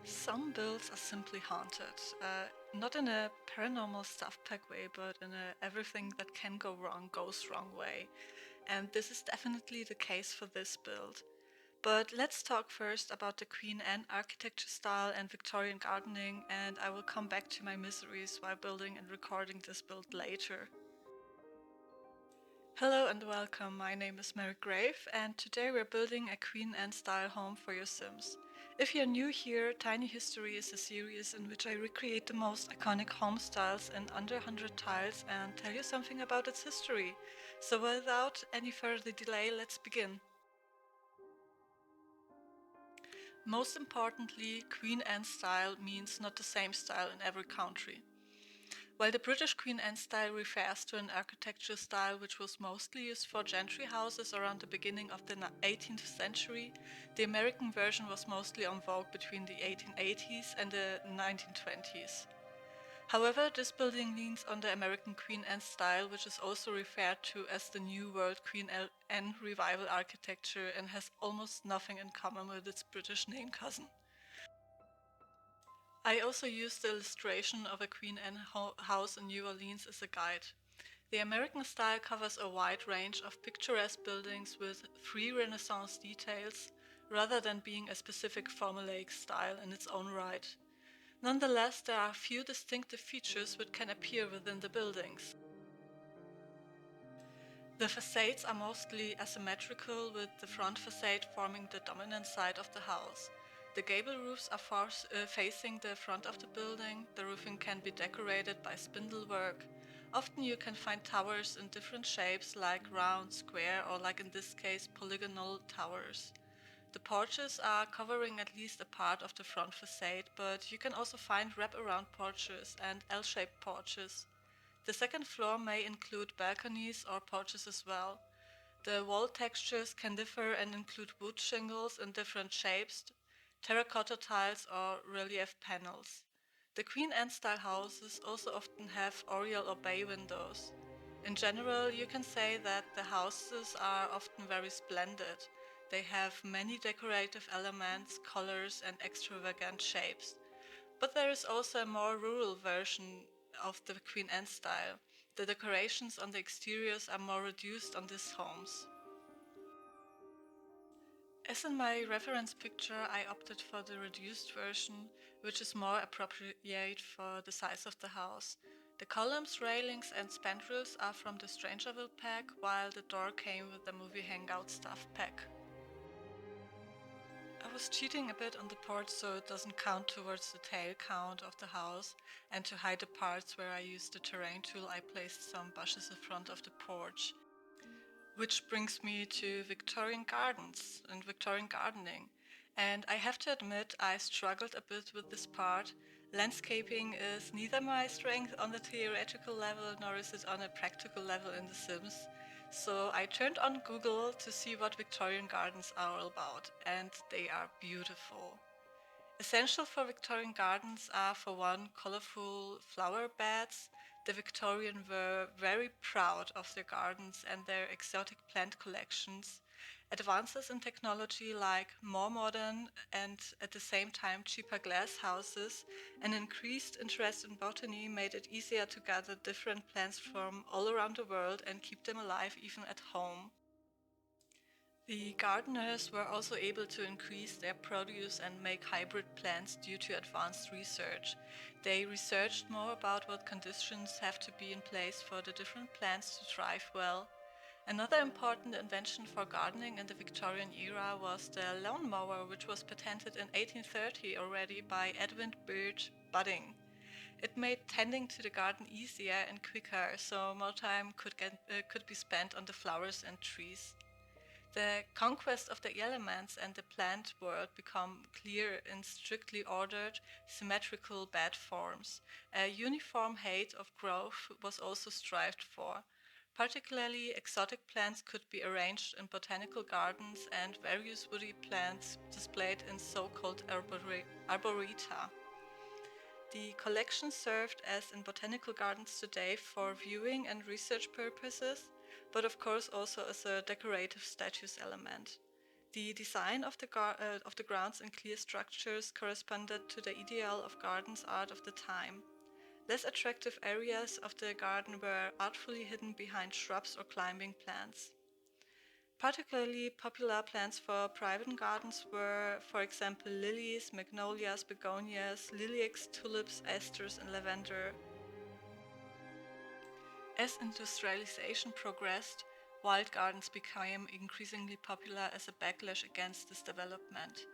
Some builds are simply haunted, not in a paranormal stuff pack way, but in a everything that can go wrong goes wrong way. And this is definitely the case for this build. But let's talk first about the Queen Anne architecture style and Victorian gardening, and I will come back to my miseries while building and recording this build later. Hello and welcome, my name is marygrave and today we're building a Queen Anne style home for your Sims. If you're new here, Tiny History is a series in which I recreate the most iconic home styles in under 100 tiles and tell you something about its history. So without any further delay, let's begin. Most importantly, Queen Anne style means not the same style in every country. While the British Queen Anne style refers to an architecture style which was mostly used for gentry houses around the beginning of the 18th century, the American version was mostly en vogue between the 1880s and the 1920s. However, this building leans on the American Queen Anne style, which is also referred to as the New World Queen Anne Revival architecture and has almost nothing in common with its British name cousin. I also used the illustration of a Queen Anne house in New Orleans as a guide. The American style covers a wide range of picturesque buildings with three Renaissance details, rather than being a specific formulaic style in its own right. Nonetheless, there are a few distinctive features which can appear within the buildings. The facades are mostly asymmetrical, with the front facade forming the dominant side of the house. The gable roofs are facing the front of the building. The roofing can be decorated by spindle work. Often you can find towers in different shapes like round, square, or like in this case, polygonal towers. The porches are covering at least a part of the front facade, but you can also find wraparound porches and L-shaped porches. The second floor may include balconies or porches as well. The wall textures can differ and include wood shingles in different shapes, terracotta tiles, or relief panels. The Queen Anne style houses also often have oriel or bay windows. In general, you can say that the houses are often very splendid. They have many decorative elements, colors, and extravagant shapes. But there is also a more rural version of the Queen Anne style. The decorations on the exteriors are more reduced on these homes. As in my reference picture, I opted for the reduced version, which is more appropriate for the size of the house. The columns, railings, and spandrels are from the Strangerville pack, while the door came with the movie Hangout stuff pack. I was cheating a bit on the porch so it doesn't count towards the tail count of the house, and to hide the parts where I used the terrain tool I placed some bushes in front of the porch. Which brings me to Victorian Gardens and Victorian gardening. And I have to admit, I struggled a bit with this part. Landscaping is neither my strength on the theoretical level nor is it on a practical level in The Sims. So I turned on Google to see what Victorian gardens are all about, and they are beautiful. Essential for Victorian gardens are, for one, colorful flower beds. The Victorians were very proud of their gardens and their exotic plant collections. Advances in technology like more modern and at the same time cheaper glass houses and increased interest in botany made it easier to gather different plants from all around the world and keep them alive even at home. The gardeners were also able to increase their produce and make hybrid plants due to advanced research. They researched more about what conditions have to be in place for the different plants to thrive well. Another important invention for gardening in the Victorian era was the lawnmower, which was patented in 1830 already by Edwin Birch Budding. It made tending to the garden easier and quicker, so more time could be spent on the flowers and trees. The conquest of the elements and the plant world become clear in strictly ordered, symmetrical bed forms. A uniform height of growth was also strived for. Particularly exotic plants could be arranged in botanical gardens and various woody plants displayed in so-called arboreta. The collection served, as in botanical gardens today, for viewing and research purposes, but of course also as a decorative status element. The design of the grounds and clear structures corresponded to the ideal of gardens art of the time. Less attractive areas of the garden were artfully hidden behind shrubs or climbing plants. Particularly popular plants for private gardens were, for example, lilies, magnolias, begonias, lilacs, tulips, asters, and lavender. As industrialization progressed, wild gardens became increasingly popular as a backlash against this development.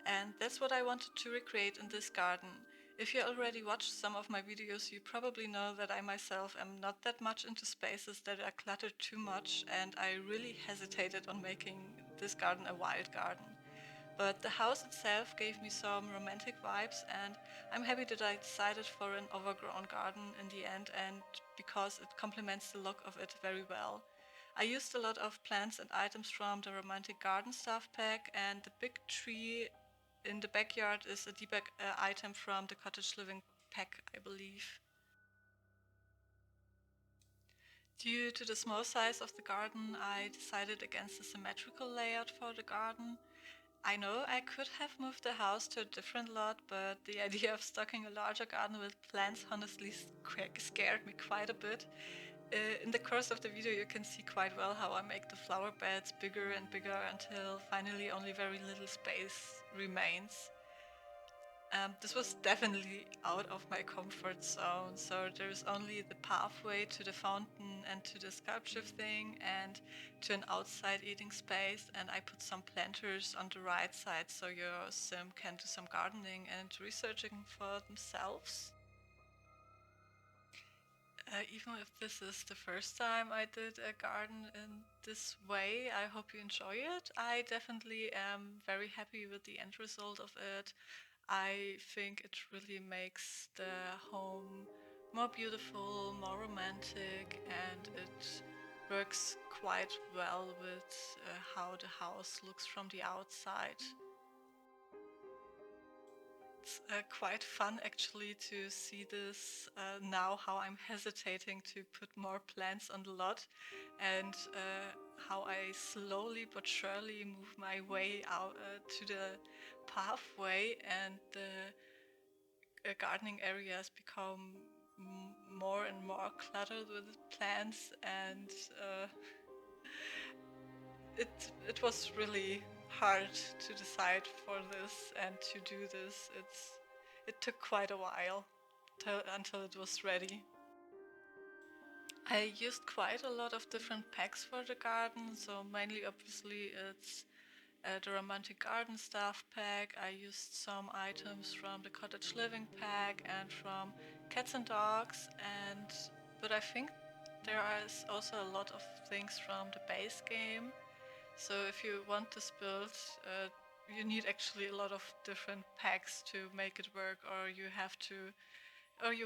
And that's what I wanted to recreate in this garden. If you already watched some of my videos, you probably know that I myself am not that much into spaces that are cluttered too much, and I really hesitated on making this garden a wild garden. But the house itself gave me some romantic vibes, and I'm happy that I decided for an overgrown garden in the end, and because it complements the look of it very well. I used a lot of plants and items from the Romantic Garden Stuff pack, and the big tree in the backyard is a debug item from the Cottage Living pack, I believe. Due to the small size of the garden, I decided against a symmetrical layout for the garden. I know I could have moved the house to a different lot, but the idea of stocking a larger garden with plants honestly scared me quite a bit. In the course of the video, you can see quite well how I make the flower beds bigger and bigger until finally only very little space remains. This was definitely out of my comfort zone, so there's only the pathway to the fountain and to the sculpture thing and to an outside eating space, and I put some planters on the right side so your sim can do some gardening and researching for themselves. Even if this is the first time I did a garden in this way, I hope you enjoy it. I definitely am very happy with the end result of it. I think it really makes the home more beautiful, more romantic, and it works quite well with how the house looks from the outside. It's quite fun actually to see this now, how I'm hesitating to put more plants on the lot, and how I slowly but surely move my way out to the pathway, and the gardening areas become more and more cluttered with plants, and it was really hard to decide for this and to do this. It took quite a while until it was ready. I used quite a lot of different packs for the garden, so mainly obviously it's the Romantic Garden Stuff pack. I used some items from the Cottage Living pack and from Cats and Dogs, and but I think there is also a lot of things from the base game. So if you want this build, you need actually a lot of different packs to make it work, or you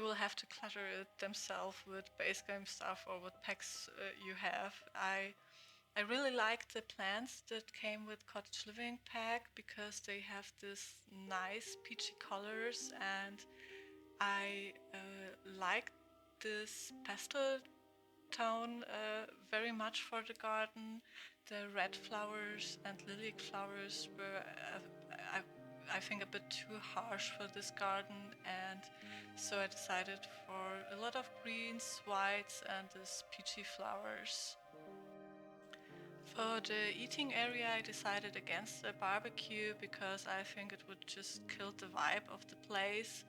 will have to clutter it themselves with base game stuff or what packs you have. I really like the plants that came with Cottage Living pack because they have this nice peachy colors, and I like this pastel tone very much for the garden. The red flowers and lilac flowers were, I think, a bit too harsh for this garden, and so I decided for a lot of greens, whites, and these peachy flowers. For the eating area, I decided against a barbecue because I think it would just kill the vibe of the place.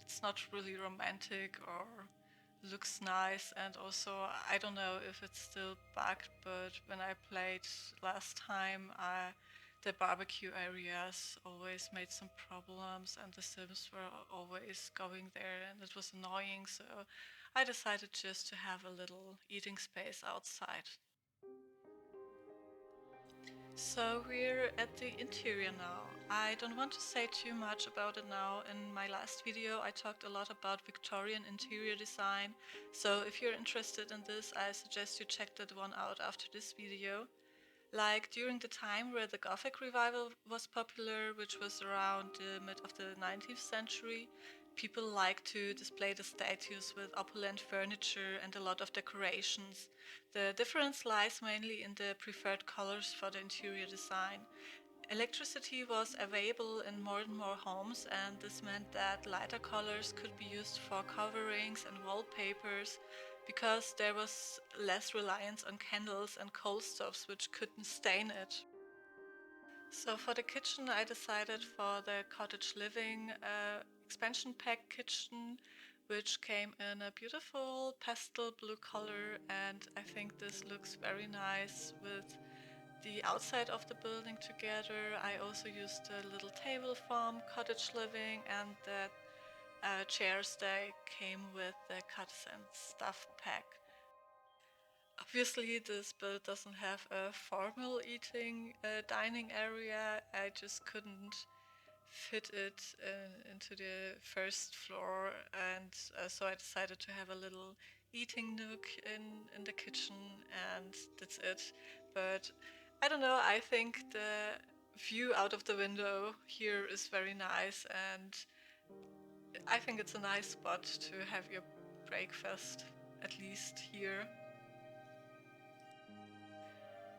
It's not really romantic or looks nice, and also I don't know if it's still bugged, but when I played last time, the barbecue areas always made some problems and the Sims were always going there and it was annoying, so I decided just to have a little eating space outside. So we're at the interior now. I don't want to say too much about it now. In my last video I talked a lot about Victorian interior design, so if you're interested in this, I suggest you check that one out after this video. Like during the time where the Gothic revival was popular, which was around the mid of the 19th century, People like to display the statues with opulent furniture and a lot of decorations. The difference lies mainly in the preferred colors for the interior design. Electricity was available in more and more homes, and this meant that lighter colors could be used for coverings and wallpapers because there was less reliance on candles and coal stoves which couldn't stain it. So for the kitchen, I decided for the cottage living expansion pack kitchen, which came in a beautiful pastel blue color, and I think this looks very nice with the outside of the building together. I also used a little table from cottage living and the chairs that came with the cuts and stuff pack. Obviously, this build doesn't have a formal eating dining area. I just couldn't fit it into the first floor, and so I decided to have a little eating nook in the kitchen, and that's it. But I don't know, I think the view out of the window here is very nice, and I think it's a nice spot to have your breakfast, at least here.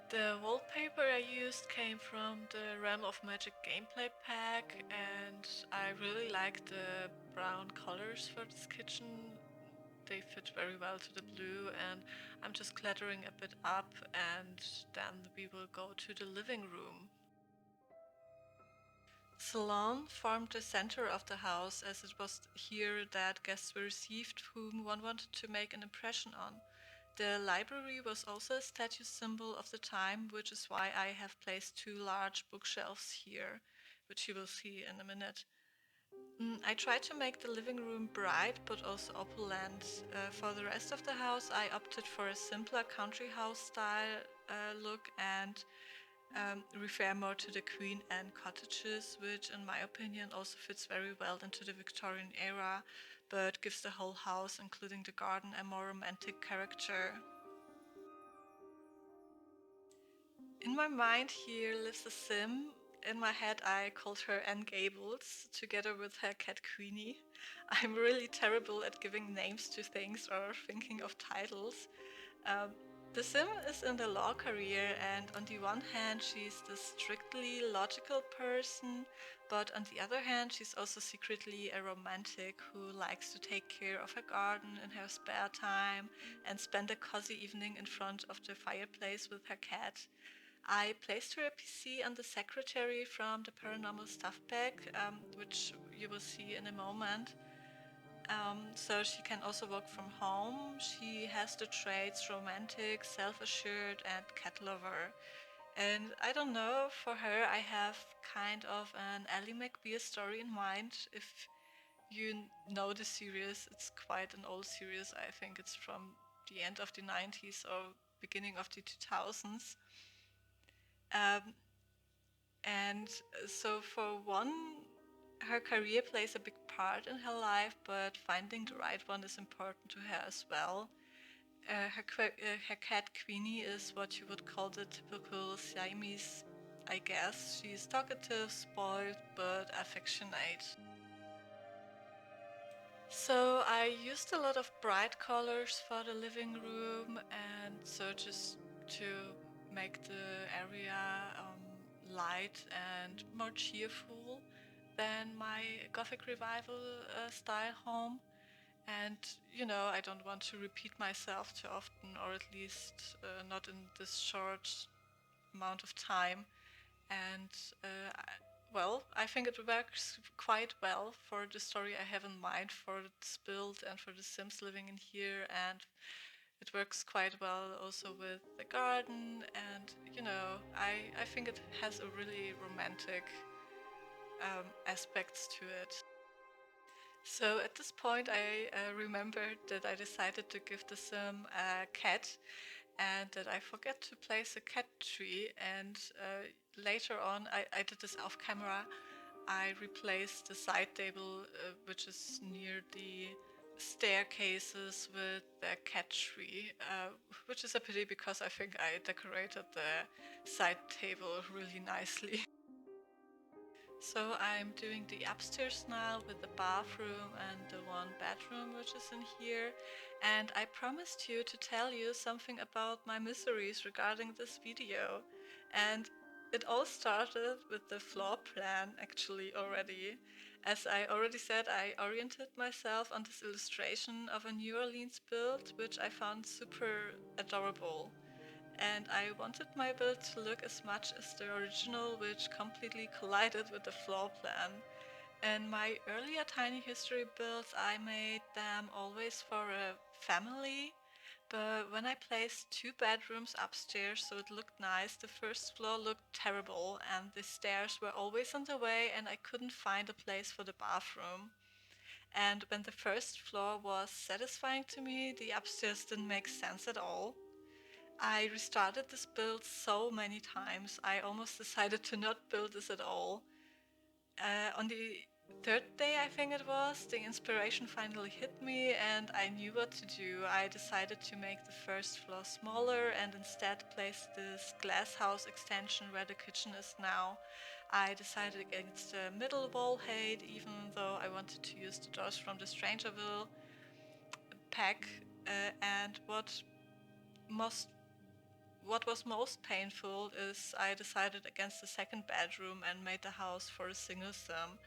The wallpaper I used came from the Realm of Magic gameplay pack, and I really like the brown colors for this kitchen. They fit very well to the blue, and I'm just cluttering a bit up, and then we will go to the living room. Salon formed the center of the house, as it was here that guests were received whom one wanted to make an impression on. The library was also a status symbol of the time, which is why I have placed two large bookshelves here, which you will see in a minute. I tried to make the living room bright but also opulent. For the rest of the house, I opted for a simpler country house style look and refer more to the Queen Anne cottages, which, in my opinion, also fits very well into the Victorian era, but gives the whole house, including the garden, a more romantic character. In my mind, here lives a sim. In my head, I called her Anne Gables, together with her cat Queenie. I'm really terrible at giving names to things or thinking of titles. Um, the sim is in the law career, and on the one hand, she's the strictly logical person, but on the other hand, she's also secretly a romantic who likes to take care of her garden in her spare time and spend a cozy evening in front of the fireplace with her cat. I placed her PC on the secretary from the Paranormal stuff pack, which you will see in a moment. So she can also work from home. She has the traits romantic, self assured, and cat lover. And I don't know, for her, I have kind of an Ally McBeal story in mind. If you know the series, it's quite an old series. I think it's from the end of the 90s or beginning of the 2000s. Um, and so, for one, her career plays a big part in her life, but finding the right one is important to her as well. Her cat Queenie is what you would call the typical Siamese, I guess. She's talkative, spoiled, but affectionate. So I used a lot of bright colors for the living room, and so just to make the area light and more cheerful than my Gothic Revival style home. And I don't want to repeat myself too often, or at least not in this short amount of time. And well, I think it works quite well for the story I have in mind for this build and for the Sims living in here. And it works quite well also with the garden. And I think it has a really romantic aspects to it. So at this point, I remembered that I decided to give the sim a cat and that I forget to place a cat tree. And later on, I did this off camera. I replaced the side table, which is near the staircases, with the cat tree, which is a pity because I think I decorated the side table really nicely. So I'm doing the upstairs now with the bathroom and the one bedroom which is in here. And I promised you to tell you something about my miseries regarding this video. And it all started with the floor plan actually already. As I already said, I oriented myself on this illustration of a New Orleans build which I found super adorable. And I wanted my build to look as much as the original, which completely collided with the floor plan. In my earlier tiny history builds, I made them always for a family, but when I placed two bedrooms upstairs so it looked nice, the first floor looked terrible and the stairs were always in the way and I couldn't find a place for the bathroom. And when the first floor was satisfying to me, the upstairs didn't make sense at all. I restarted this build so many times, I almost decided to not build this at all. On the third day, I think it was, the inspiration finally hit me and I knew what to do. I decided to make the first floor smaller and instead place this glass house extension where the kitchen is now. I decided against the middle wall height, even though I wanted to use the doors from the Strangerville pack. And most what was most painful is I decided against the second bedroom and made the house for a single sim.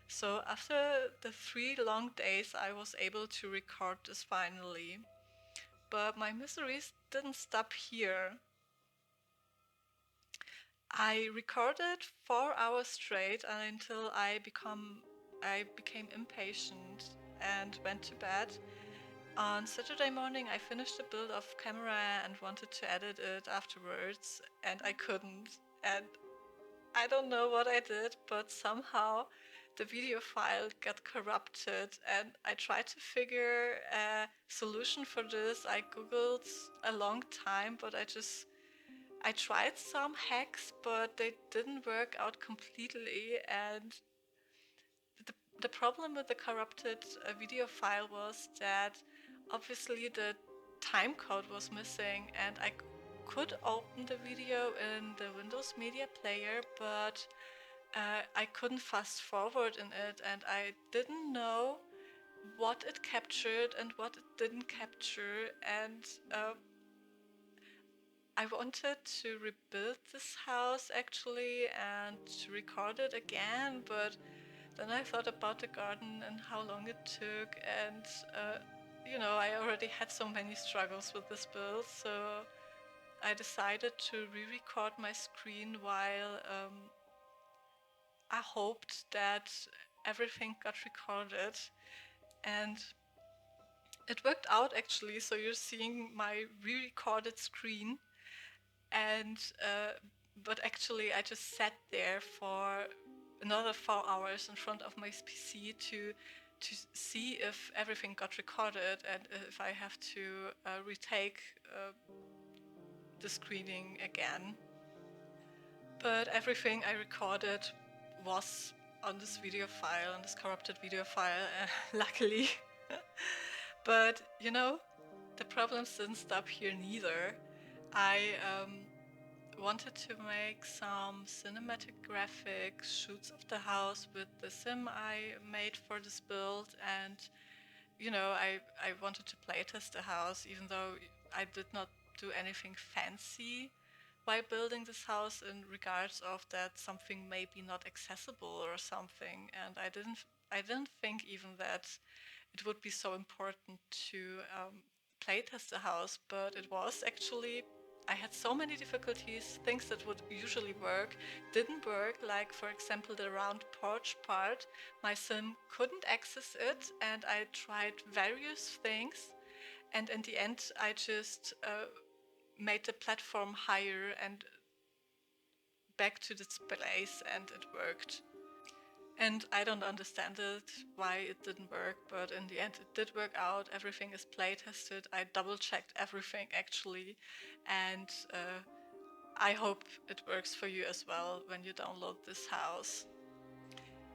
So after the 3 long days, I was able to record this finally. But my miseries didn't stop here. I recorded 4 hours straight until I became impatient and went to bed. On Saturday morning, I finished the build off camera and wanted to edit it afterwards, and I couldn't. And I don't know what I did, but somehow the video file got corrupted, and I tried to figure a solution for this. I googled a long time, but I tried some hacks, but they didn't work out completely. And the, the problem with the corrupted video file was that obviously the time code was missing, and I could open the video in the Windows Media Player, but I couldn't fast forward in it, and I didn't know what it captured and what it didn't capture. And I wanted to rebuild this house actually and to record it again, but then I thought about the garden and how long it took, and I already had so many struggles with this build, so I decided to re record my screen while I hoped that everything got recorded. And it worked out actually, so you're seeing my re recorded screen, and but actually I just sat there for another 4 hours in front of my PC to see if everything got recorded and if I have to retake the screening again. But everything I recorded was on this video file, on this corrupted video file, luckily. But the problems didn't stop here neither. I wanted to make some cinematic graphic shoots of the house with the sim I made for this build, and I wanted to playtest the house, even though I did not do anything fancy while building this house in regards of that something may be not accessible or something, and I didn't think even that it would be so important to playtest the house, but it was actually. I had so many difficulties, things that would usually work didn't work, like for example the round porch part. My sim couldn't access it, and I tried various things, and in the end I just made the platform higher and back to this place, and it worked. And I don't understand it, why it didn't work, but in the end it did work out. Everything is play tested. I double checked everything actually, and I hope it works for you as well when you download this house.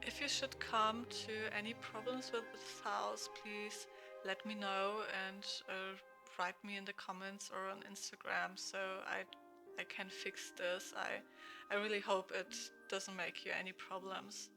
If you should come to any problems with this house, please let me know and write me in the comments or on Instagram so I I can fix this. I really hope it doesn't make you any problems.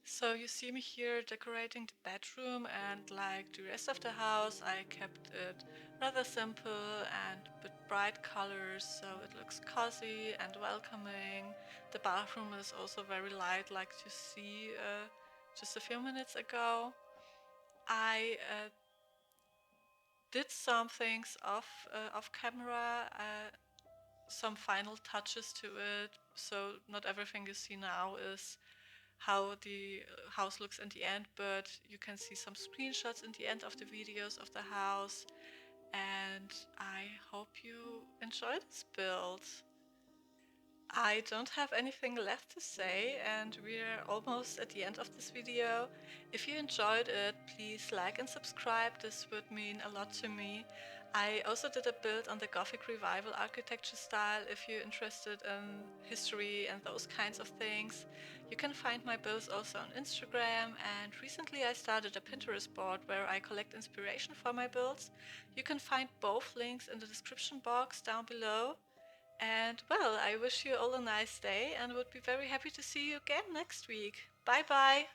So you see me here decorating the bedroom, and like the rest of the house I kept it rather simple and with bright colors so it looks cozy and welcoming. The bathroom is also very light like you see just a few minutes ago. I did some things off camera, some final touches to it, so not everything you see now is how the house looks in the end, but you can see some screenshots in the end of the videos of the house, and I hope you enjoy this build. I don't have anything left to say, and we're almost at the end of this video. If you enjoyed it, please like and subscribe, this would mean a lot to me. I also did a build on the Gothic Revival architecture style if you're interested in history and those kinds of things. You can find my builds also on Instagram, and recently I started a Pinterest board where I collect inspiration for my builds. You can find both links in the description box down below. And well, I wish you all a nice day and would be very happy to see you again next week. Bye bye!